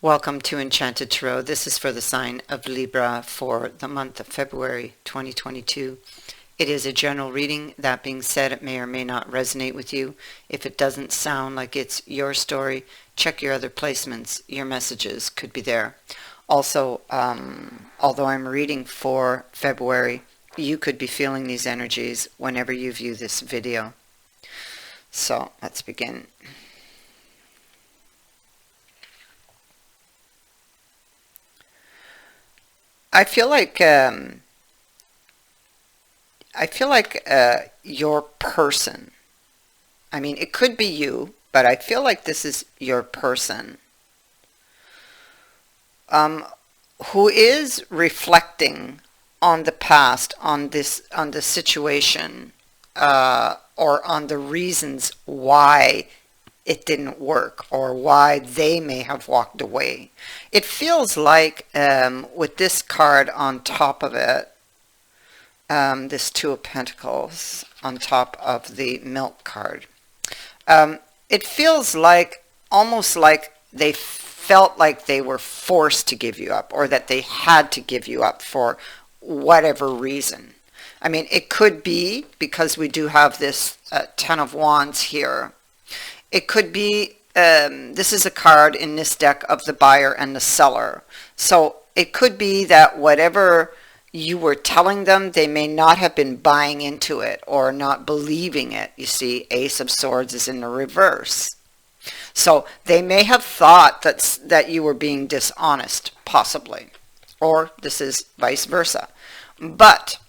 Welcome to Enchanted Tarot. This is for the sign of Libra for the month of February 2022. It is a general reading. That being said, it may or may not resonate with you. If it doesn't sound like it's your story, check your other placements. Your messages could be there. Also, although I'm reading for February, you could be feeling these energies whenever you view this video. So let's begin. I feel like your person. I mean, it could be you, but I feel like this is your person, who is reflecting on the past, on the situation, or on the reasons why it didn't work or why they may have walked away. It feels like with this card on top of it, this Two of Pentacles on top of the Milk card, it feels like almost like they felt like they were forced to give you up, or that they had to give you up for whatever reason. I mean, it could be because we do have this Ten of Wands here. It could be, this is a card in this deck of the buyer and the seller. So it could be that whatever you were telling them, they may not have been buying into it or not believing it. You see, Ace of Swords is in the reverse. So they may have thought that you were being dishonest, possibly. Or this is vice versa. But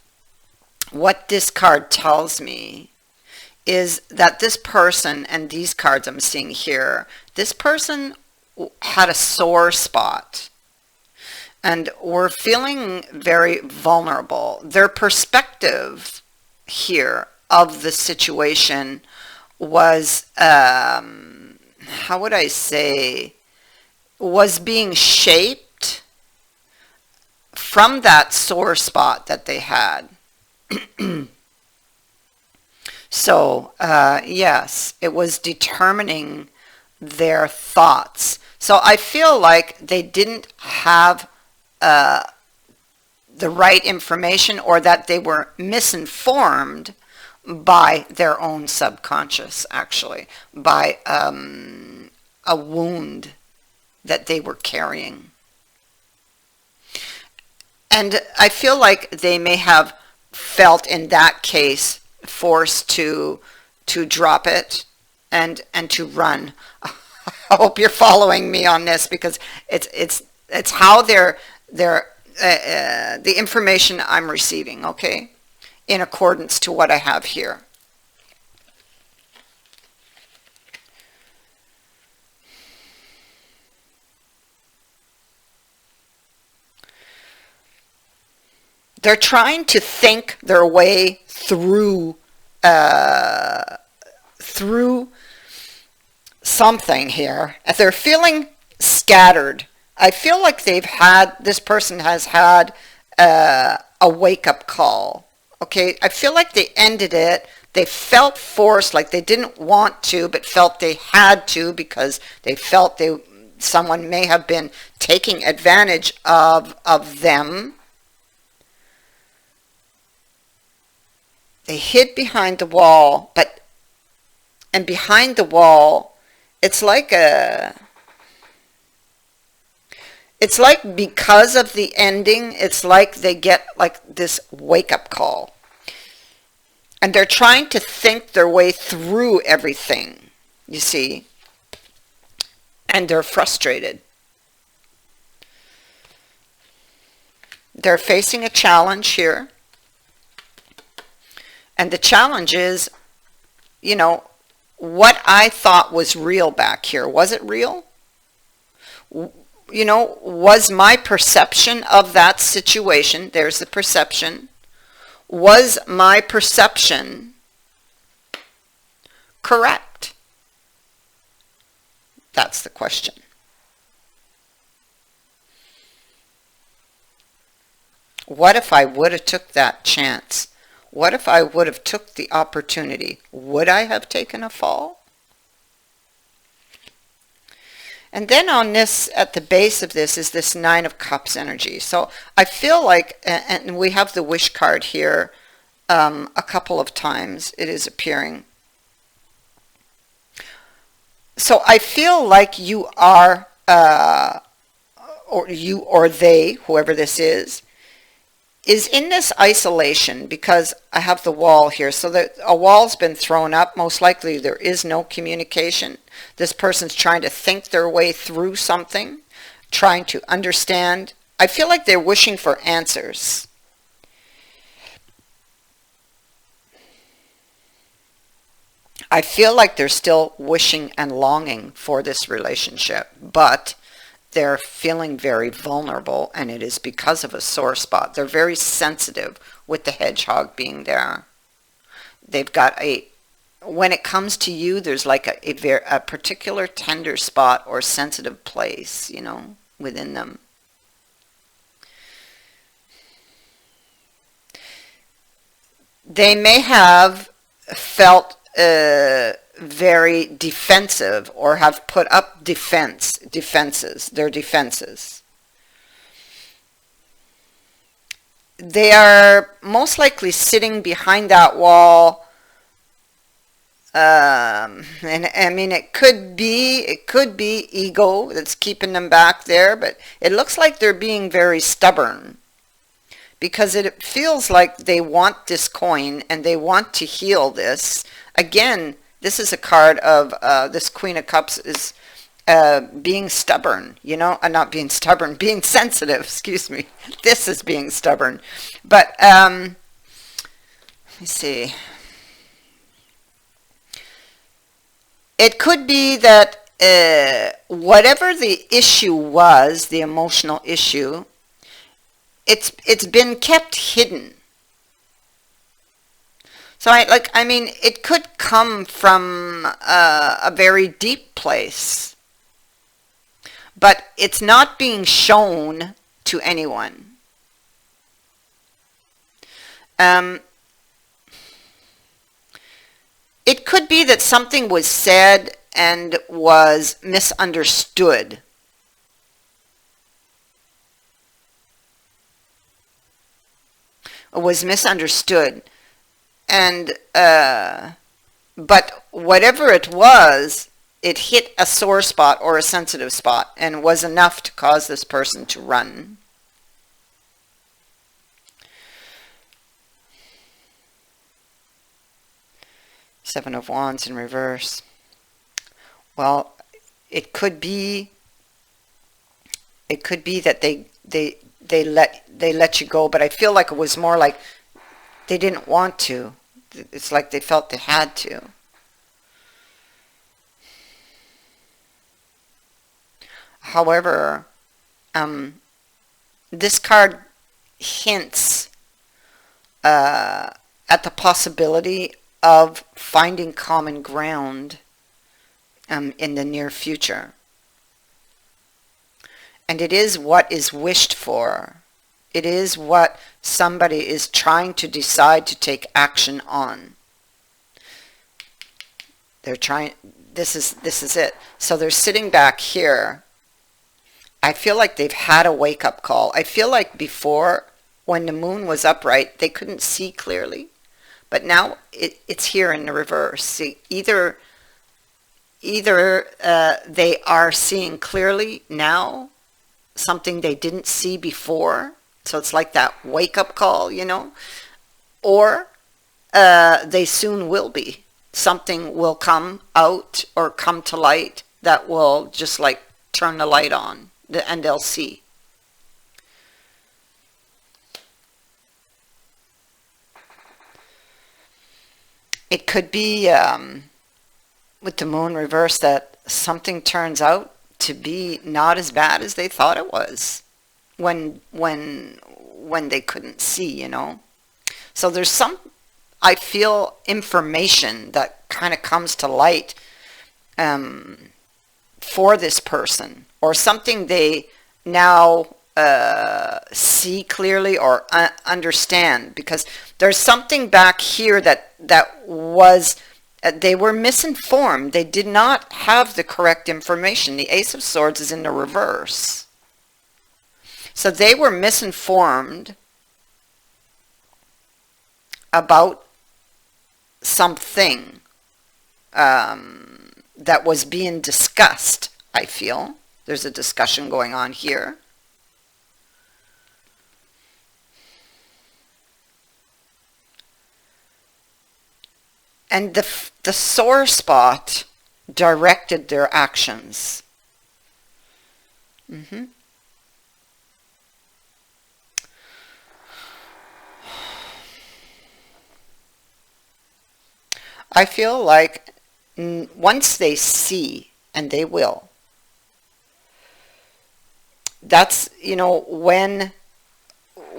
what this card tells me is that this person, and these cards I'm seeing here, this person had a sore spot and were feeling very vulnerable. Their perspective here of the situation was, how would I say, was being shaped from that sore spot that they had. So, yes, it was determining their thoughts. So I feel like they didn't have the right information, or that they were misinformed by their own subconscious, actually, by a wound that they were carrying. And I feel like they may have felt in that case forced to drop it and to run. I hope you're following me on this, because it's how the information I'm receiving, okay, in accordance to what I have here. They're trying to think their way through something here. They're feeling scattered. I feel like this person has had a wake-up call. Okay, I feel like they ended it. They felt forced, like they didn't want to, but felt they had to, because they felt someone may have been taking advantage of them. They hid behind the wall, and behind the wall, it's like because of the ending, it's like they get like this wake-up call. And they're trying to think their way through everything, you see. And they're frustrated. They're facing a challenge here. And the challenge is, you know, what I thought was real back here. Was it real? You know, was my perception of that situation, there's the perception, was my perception correct? That's the question. What if I would have took that chance? What if I would have took the opportunity? Would I have taken a fall? And then on this, at the base of this, is this Nine of Cups energy. So I feel like, and we have the wish card here a couple of times. It is appearing. So I feel like you are, or you or they, whoever this is in this isolation, because I have the wall here. So that a wall's been thrown up. Most likely there is no communication. This person's trying to think their way through something, trying to understand. I feel like they're wishing for answers. I feel like they're still wishing and longing for this relationship, but they're feeling very vulnerable, and it is because of a sore spot. They're very sensitive with the hedgehog being there. They've got when it comes to you, there's like a particular tender spot or sensitive place, you know, within them. They may have felt very defensive, or have put up their defenses. They are most likely sitting behind that wall, and I mean, it could be ego that's keeping them back there, but it looks like they're being very stubborn, because it feels like they want this coin and they want to heal this. Again, this is a card of this Queen of Cups is being stubborn, you know, not being stubborn, being sensitive, excuse me. This is being stubborn. But let me see. It could be that whatever the issue was, the emotional issue, it's been kept hidden. So I mean, it could come from a very deep place, but it's not being shown to anyone. It could be that something was said and was misunderstood. And but whatever it was, it hit a sore spot or a sensitive spot, and was enough to cause this person to run. Seven of Wands in reverse. Well, it could be that they let you go, but I feel like it was more like they didn't want to. It's like they felt they had to. However, this card hints at the possibility of finding common ground in the near future. And it is what is wished for. It is what somebody is trying to decide to take action on. They're trying, this is it. So they're sitting back here. I feel like they've had a wake-up call. I feel like before, when the moon was upright, they couldn't see clearly. But now it's here in the reverse. See, either they are seeing clearly now, something they didn't see before. So it's like that wake-up call, you know. Or they soon will be. Something will come out or come to light that will just like turn the light on, and they'll see. It could be with the moon reverse that something turns out to be not as bad as they thought it was when they couldn't see, you know. So there's some, I feel, information that kind of comes to light for this person, or something they now see clearly or understand, because there's something back here that was They were misinformed. They did not have the correct information. The Ace of Swords is in the reverse. So they were misinformed about something that was being discussed, I feel. There's a discussion going on here. And the sore spot directed their actions. I feel like once they see, and they will, that's, when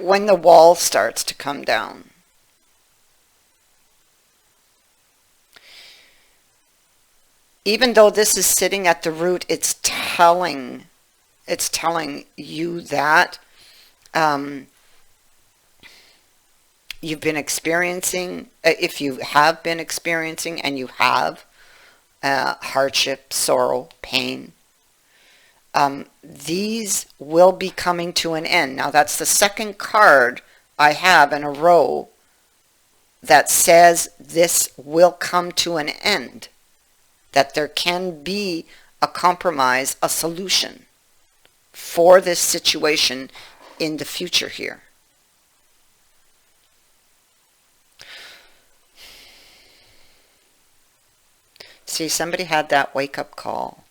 the wall starts to come down. Even though this is sitting at the root, it's telling you that you've been experiencing, if you have been experiencing, and you have hardship, sorrow, pain, these will be coming to an end. Now that's the second card I have in a row that says this will come to an end. That there can be a compromise, a solution for this situation in the future here. See, somebody had that wake-up call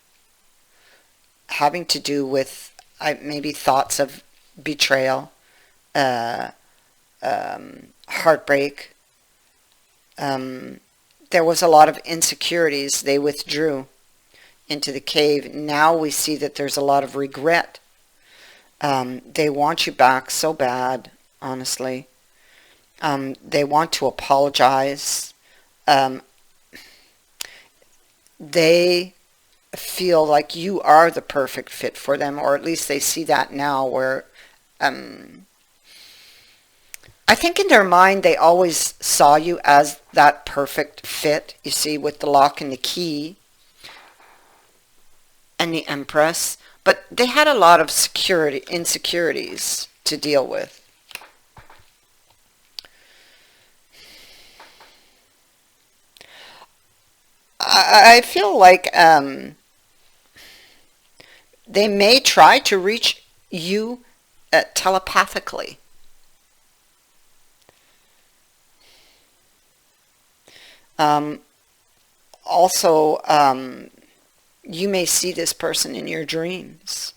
having to do with maybe thoughts of betrayal, heartbreak. There was a lot of insecurities. They withdrew into the cave. Now we see that there's a lot of regret. They want you back so bad, honestly. They want to apologize. They feel like you are the perfect fit for them, or at least they see that now, where I think in their mind they always saw you as that perfect fit, you see, with the lock and the key and the Empress, but they had a lot of insecurities to deal with. I feel like they may try to reach you telepathically. Also, you may see this person in your dreams.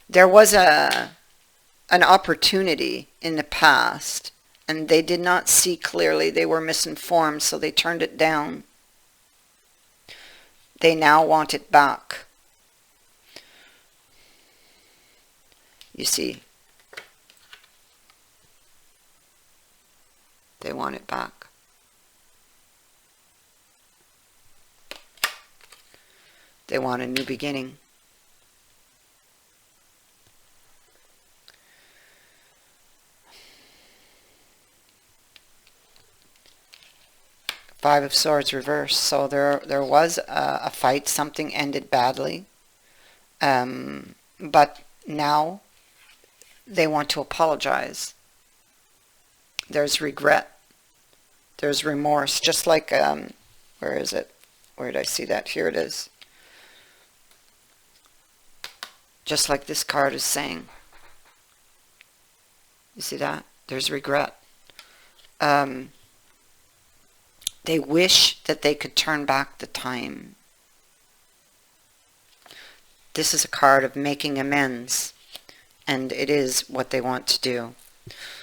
There was an opportunity in the past, and they did not see clearly. They were misinformed, so they turned it down. They now want it back. You see, they want it back. They want a new beginning. Five of Swords reversed. So there was a fight. Something ended badly. But now they want to apologize. There's regret. There's remorse. Just like, where is it? Where did I see that? Here it is. Just like this card is saying. You see that? There's regret. They wish that they could turn back the time. This is a card of making amends. And it is what they want to do.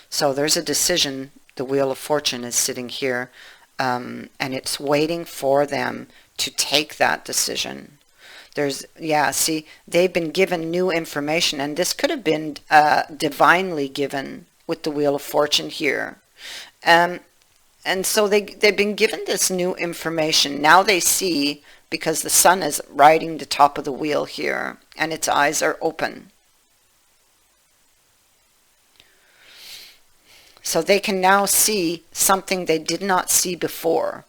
So there's a decision. The Wheel of Fortune is sitting here. And it's waiting for them to take that decision. See, they've been given new information. And this could have been divinely given with the Wheel of Fortune here. And so they've been given this new information. Now they see, because the sun is riding the top of the wheel here. And its eyes are open. So they can now see something they did not see before.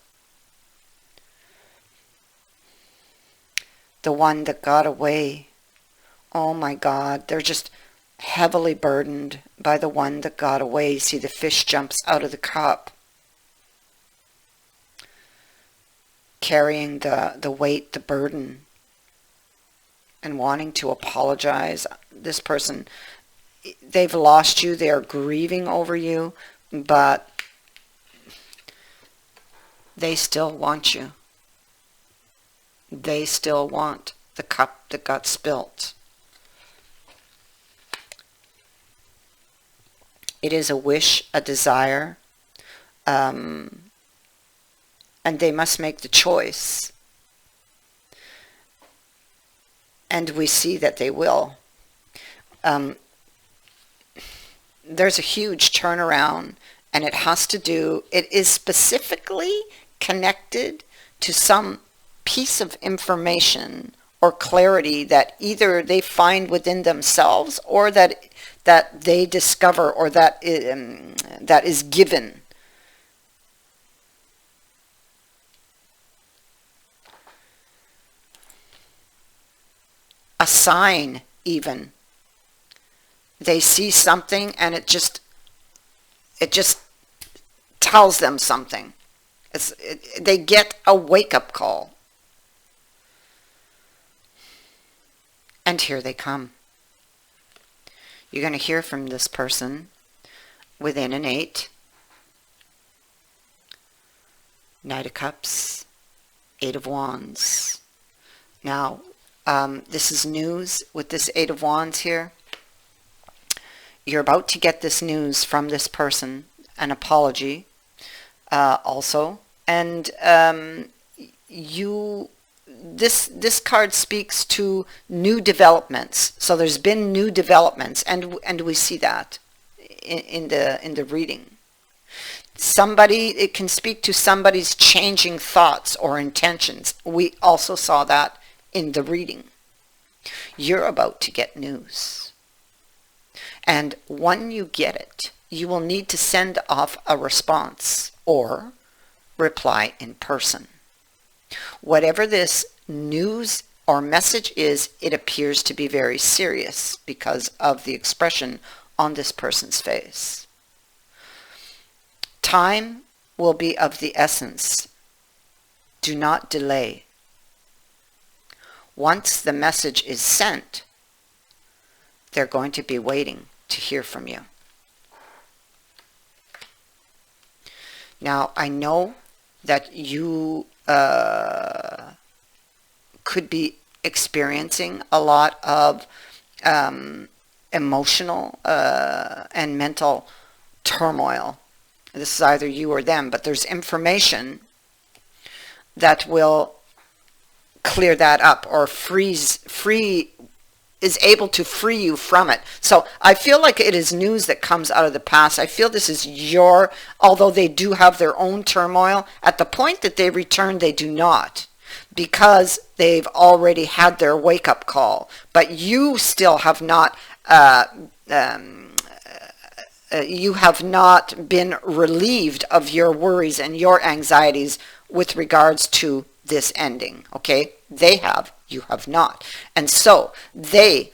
The one that got away. Oh my God, they're just heavily burdened by the one that got away. See, the fish jumps out of the cup, carrying the weight, the burden, and wanting to apologize. This person, they've lost you, they are grieving over you, but they still want you. They still want the cup that got spilt. It is a wish, a desire, and they must make the choice. And we see that they will. There's a huge turnaround, and it has to do, it is specifically connected to some piece of information or clarity that either they find within themselves or that they discover, or that is given. A sign, even. They see something and it just tells them something. They get a wake-up call. And here they come. You're going to hear from this person within an 8. Knight of Cups, 8 of Wands. Now, this is news with this 8 of Wands here. You're about to get this news from this person, an apology also. And this card speaks to new developments. So there's been new developments, and we see that in the reading. It can speak to somebody's changing thoughts or intentions. We also saw that in the reading. You're about to get news. And when you get it, you will need to send off a response or reply in person. Whatever this news or message is, it appears to be very serious because of the expression on this person's face. Time will be of the essence. Do not delay. Once the message is sent, they're going to be waiting to hear from you. Now, I know that you could be experiencing a lot of emotional and mental turmoil. This is either you or them, but there's information that will clear that up or is able to free you from it. So I feel like it is news that comes out of the past. I feel this is although they do have their own turmoil, at the point that they return, they do not, because they've already had their wake-up call. But you still have not, you have not been relieved of your worries and your anxieties with regards to this ending, okay? They have, you have not. And so they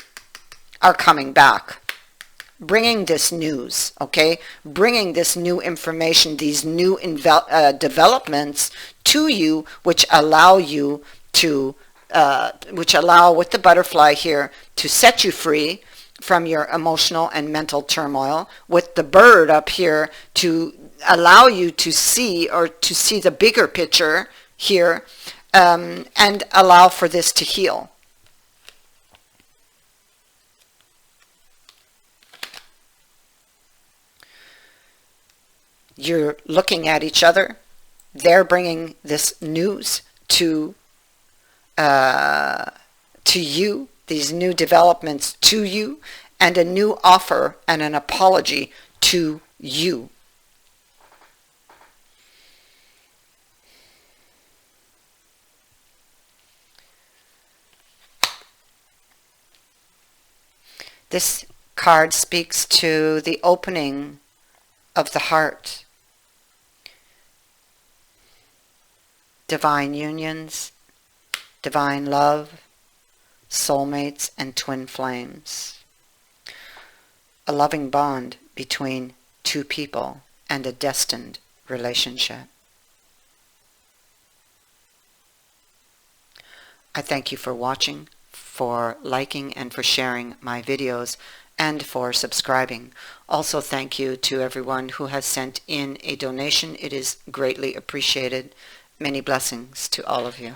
are coming back, bringing this news, okay? Bringing this new information, these new developments to you, which allow you to, which allow with the butterfly here to set you free from your emotional and mental turmoil, with the bird up here to allow you to see, or to see the bigger picture here, and allow for this to heal. You're looking at each other. They're bringing this news to you, these new developments to you, and a new offer and an apology to you. This card speaks to the opening of the heart, divine unions, divine love, soulmates, and twin flames. A loving bond between two people and a destined relationship. I thank you for watching, for liking, and for sharing my videos, and for subscribing. Also, thank you to everyone who has sent in a donation. It is greatly appreciated. Many blessings to all of you.